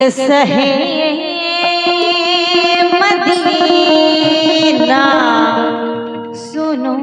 सहे मदीना सुनो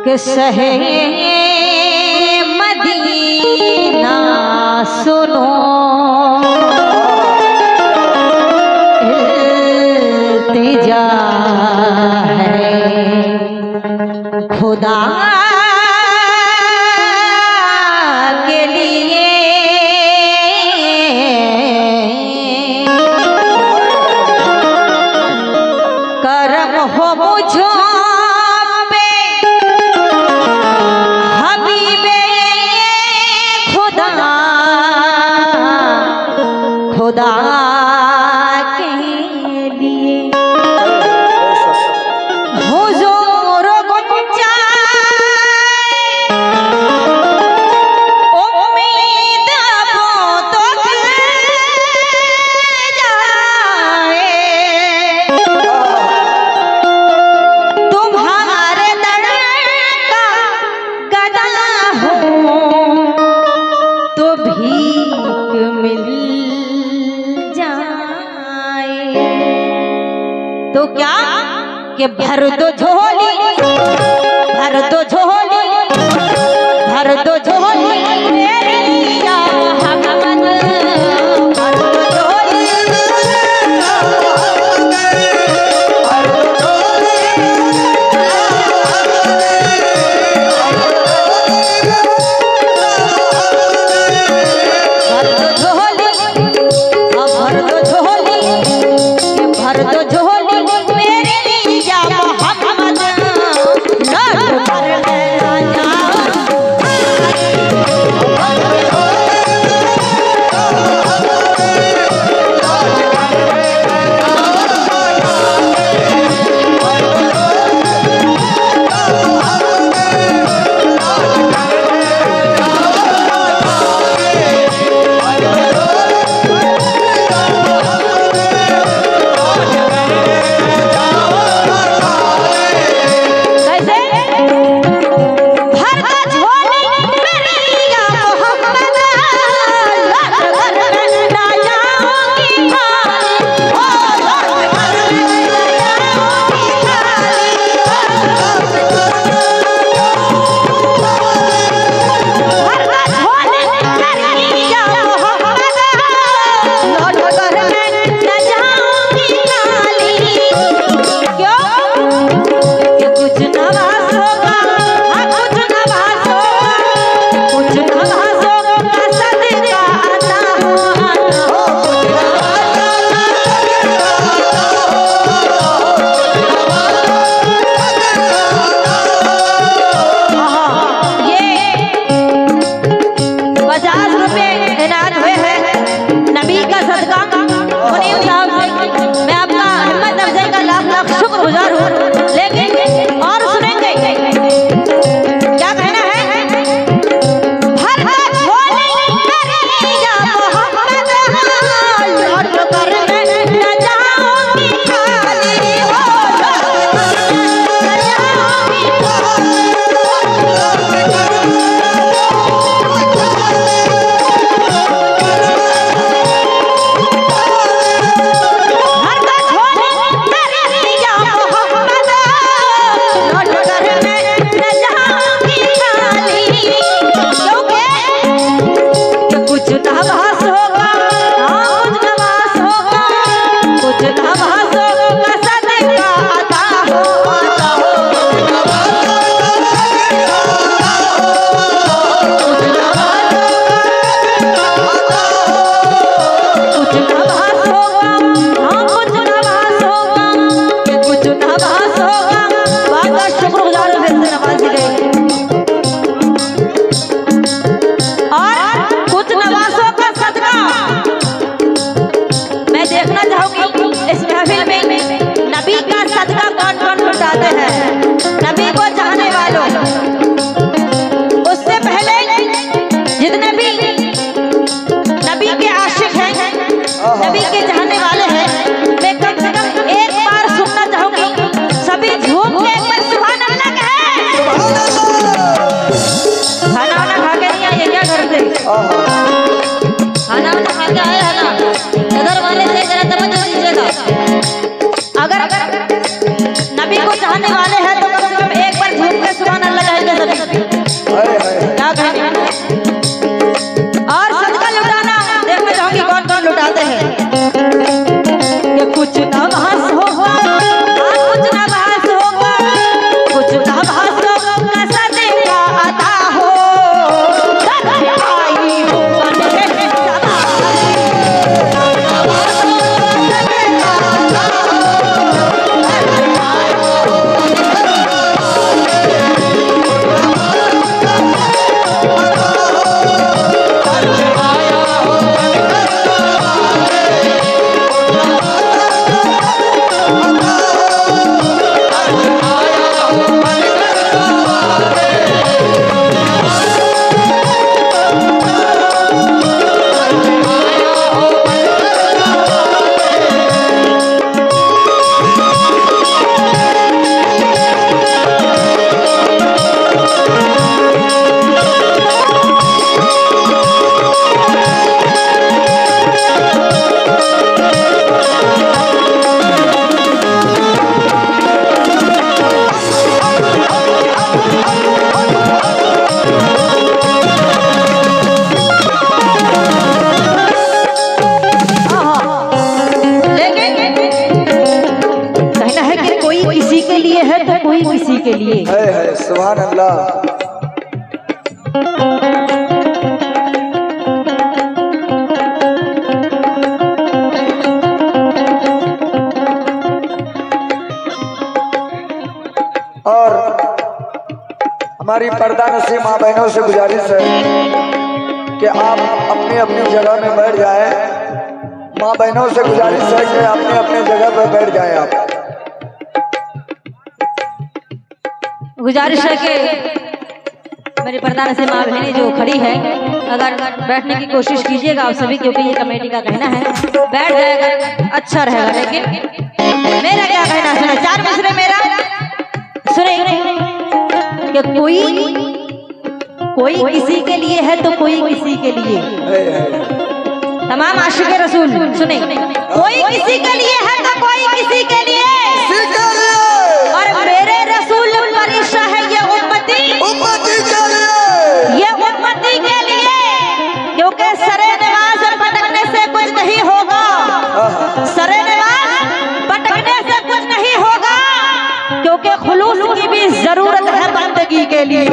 कि सहे मदीना सुनो इल्तिजा है खुदा हो मुझो पे हबीबे खुदा खुदा के लिए हुजूर गुंजा उम्मीद वो तो तो क्या कि भर दो झोली भर दो झोली भर दो झोली मेरे लिया मोहम्मद भर दो झोली भर दो झोली भर दो झोली भर दो झोली भर दो झोली Oh, हमारी पर्दा नसीब माँ बहनों से गुजारिश है कि आप अपनी अपनी जगह में बैठ जाएं। माँ बहनों से गुजारिश है कि अपने अपने जगह पर बैठ जाएं। आप गुजारिश है कि मेरी प्रधान से माँ बहनें जो खड़ी है, अगर बैठने की कोशिश कीजिएगा आप सभी, क्योंकि ये कमेटी का कहना है बैठ जाएगा अच्छा रहेगा। लेकिन मेरा क्या कहना सुने, चार मिसरे मेरा सुने कि कोई किसी के लिए है तो कोई किसी के लिए। तमाम आशिक रसूल सुने, कोई किसी के लिए है तो कोई किसी के लिए। और मेरे रसूल परिशा है ये उम्मती के लिए, क्योंकि सरे नमाज पटकने से कुछ नहीं होगा, सरे नमाज पटकने से कुछ नहीं होगा, क्योंकि खुलूस की भी जरूरत है बंदगी के लिए।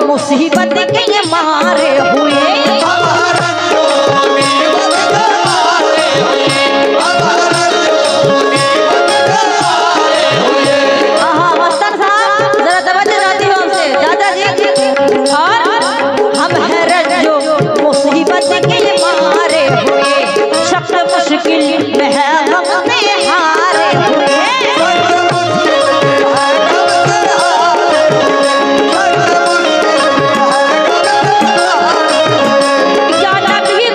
मुसीबत के मारे हुए मुश्किल में है गम में हारे हुए। या नबी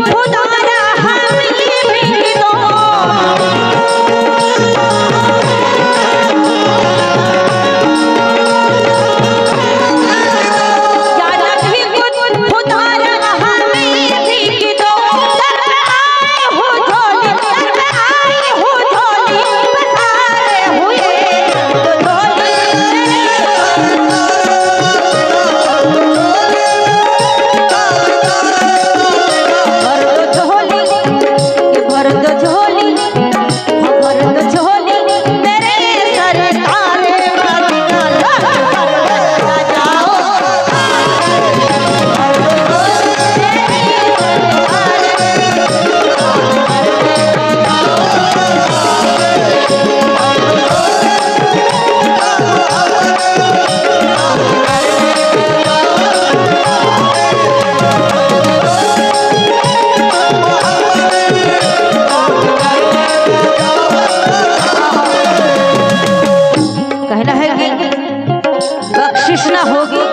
खुदा हमें भी दो, या नबी खुदा हमें भी दो। आई हो झोली, आई हो झोली पसारे हुए। तो झोली भर दो झोली, भर दो झोली मेरे सरकार मदीना ला जाओ। कहना है कि बख्शिश न होगी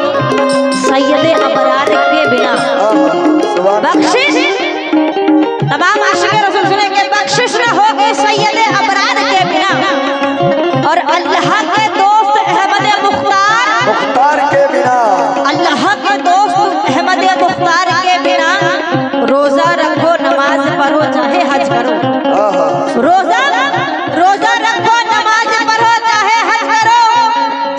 सैयदे अबरार के बिना। बख्शिश तमाम आशिक़े रसूल सुने के बख्शिश न होगी सैयदे अबरार के बिना। और अल्लाह के दोस्त अहमद मुख्तार के बिना, अल्लाह के दोस्त अहमद मुख्तार के बिना रोजा रखो, नमाज पढ़ो, चाहे हज करो। रोजा रोजा रखो, नमाज पढ़ो, चाहे हज करो,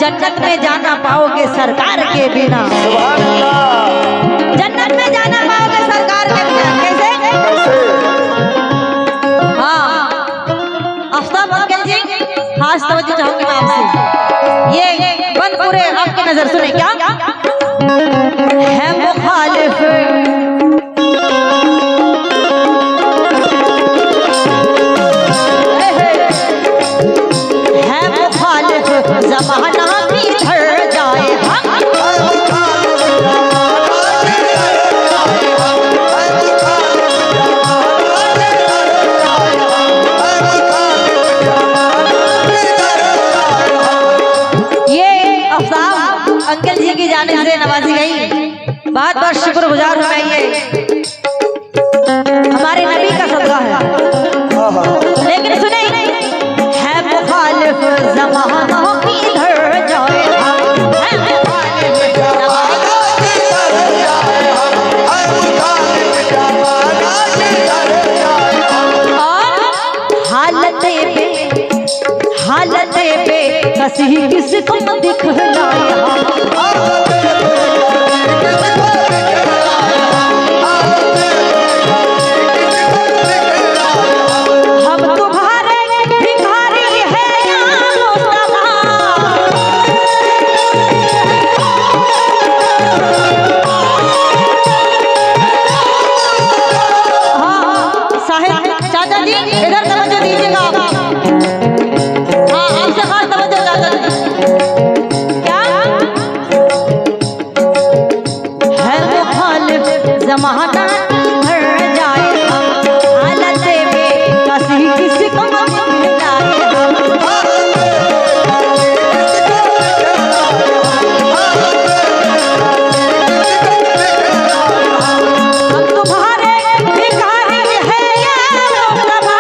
जन्नत में जाना पाओगे सरकार के बिना। सुभान अल्लाह। जन्नत में जाना पाओगे सरकार के बिना। कैसे? हाँ आफ्ताब अंकल जी, खास तवज्जो चाहूंगी मैं आपसे। ये बंद पूरे आपकी नजर सुने क्या है मुखालिफ, है मुखालिफ जमाना किधर जाए हम। ये आफ्ताब अंकल जी की जानिब से नवाजी गई, बहुत बहुत शुक्रगुजार हूं मैं। ये हमारे नबी का सदका है। लेकिन सुने, है मुखालिफ ज़माना किधर जाए हम, है मुखालिफ ज़माना किधर जाए हम। और हालत पे कसी किसको दिखलाया। हम तुम्हारे भिखारी हैं या मुस्तफा। हाँ साहिब चाचा जी इधर तवज्जो दीजिएगा आप। हाँ आपसे खास तवज्जो चाचा जी। क्या है मुखालिफ जमाना किधर जाए हम, हालत में कसी किसको दिखलाए हम। हम तुम्हारे भिखारी हैं या मुस्तफा।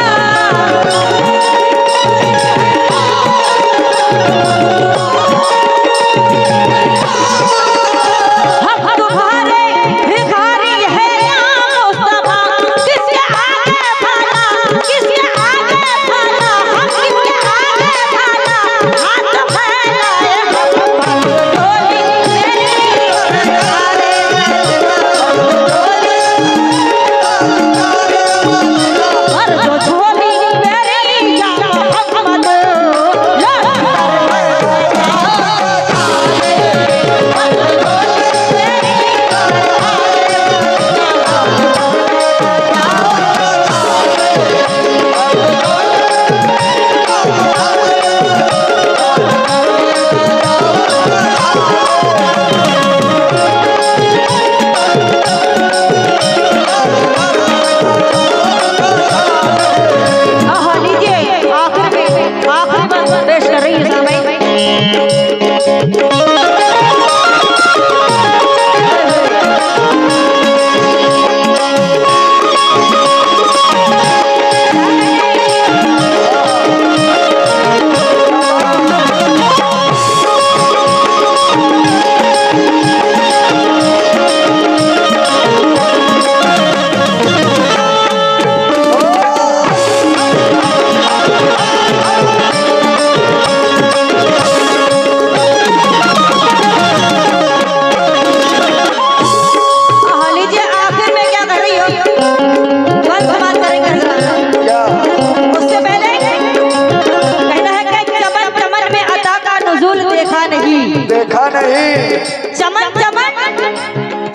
नहीं। चमन चमन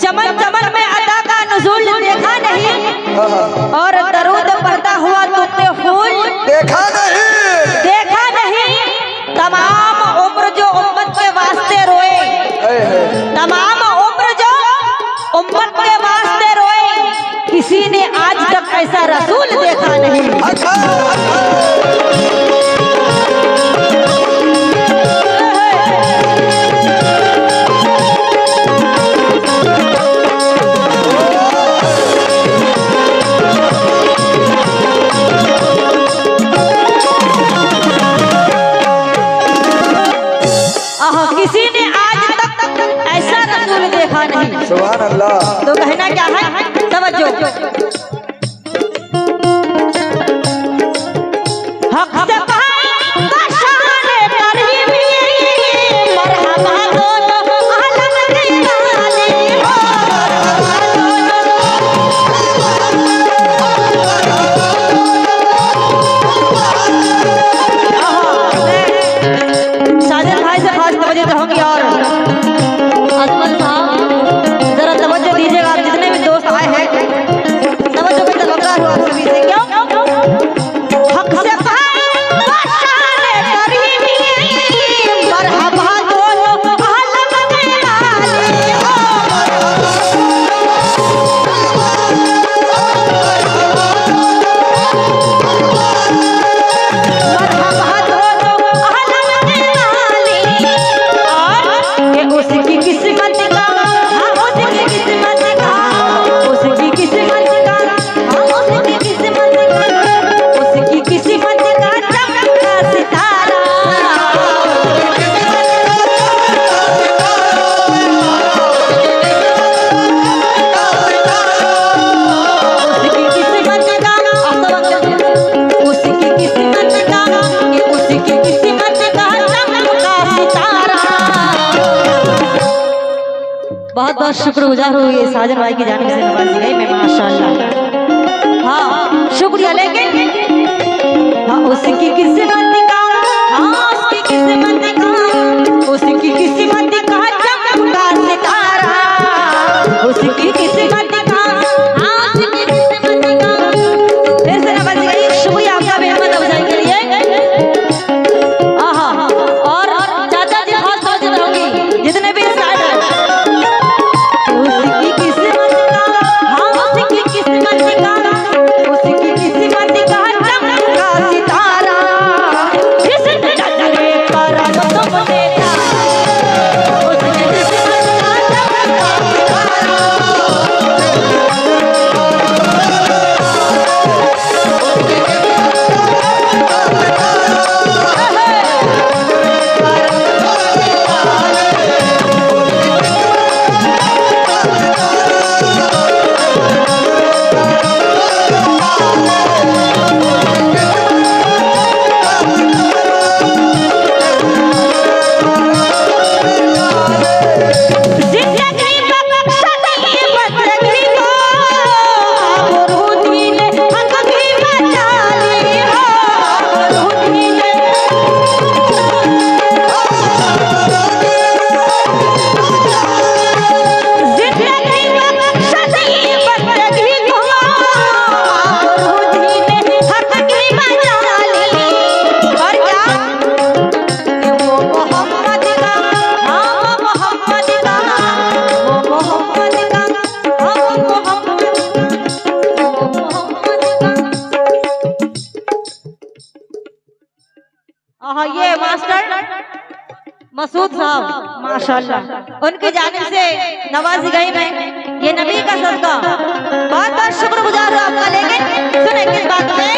चमन चमन में अदा का नुज़ूल देखा नहीं, और दरूद पढ़ता हुआ तुमने फूल देखा नहीं। देखा नहीं। तमाम उम्र जो उम्मत के वास्ते रोए, तमाम उम्र जो उम्मत के वास्ते रोए, किसी ने आज तक ऐसा रसूल देखा नहीं। किसी ने आज तक ऐसा रसूल देखा नहीं। सुभान अल्लाह। तो कहना क्या है, तवज्जो। हक से कहा शाने तरीबी, मरहबा दोनों आलम के वाले हो। साजन भाई से खास तवज्जो चाहूंगी, और अजमल साहब जरा तवज्जो दीजिएगा। आप जितने भी दोस्त आए हैं, तवज्जो में तवक्का हो आप सभी से। क्यों? हक से कहा शाने तरीबी, मरहबा दोनों आलम के वाले हो। मरहबा दोनों आलम के वाले, और ये उसकी किस्मत का, हाँ उसकी किस्मत का, उसकी किस्मत का, हाँ उसकी किस्मत का, उसकी किस्मत का चमका सितारा। उसकी किस्मत का, उसकी किस्मत का, ये उसकी किस्मत का चमका सितारा। बहुत बहुत शुक्रगुजार हूँ ये साजन भाई की जानिब से नवाजी गई मैं, माशाल्लाह। हाँ शुक्रिया। लेकिन हाँ उसकी किस्मत का, हाँ उसकी किस्मत का, उसकी किस्मत का चमका सितारा। उसकी किस्मत का, हाँ उसकी किस्मत का। फिर से नवाजी गई। शुक्रिया आपका भी हिम्मत अफजाई के लिए। आहा, और चाचा जी खास तवज्जो रहूंगी, जितने भी साइड हैं। उसकी किस्मत का, हाँ उसकी किस्मत का, उसकी किस्मत का चमका सितारा। जिस नजरे पर तुमने डाला, उसकी किस्मत का चमका सितारा। जिंदगी बख्शत ही बंदगी को, आबरूदी ने हक की बचा ली हो। आबरूदी ने जिंदगी बख्शत ही बंदगी को, आबरूदी ने हक की बचा ली। और क्या कि वो मोहम्मद का, हाँ वो मोहम्मद का, वो मोहम्मद का, हाँ वो मोहम्मद का। हाँ ये मास्टर मसूद साहब माशाल्लाह, उनकी जानिब से नवाजी गई मैं, ये नबी का सदका। बहुत बहुत शुक्रगुजार हूँ आपका। लेकिन सुने किस बात में,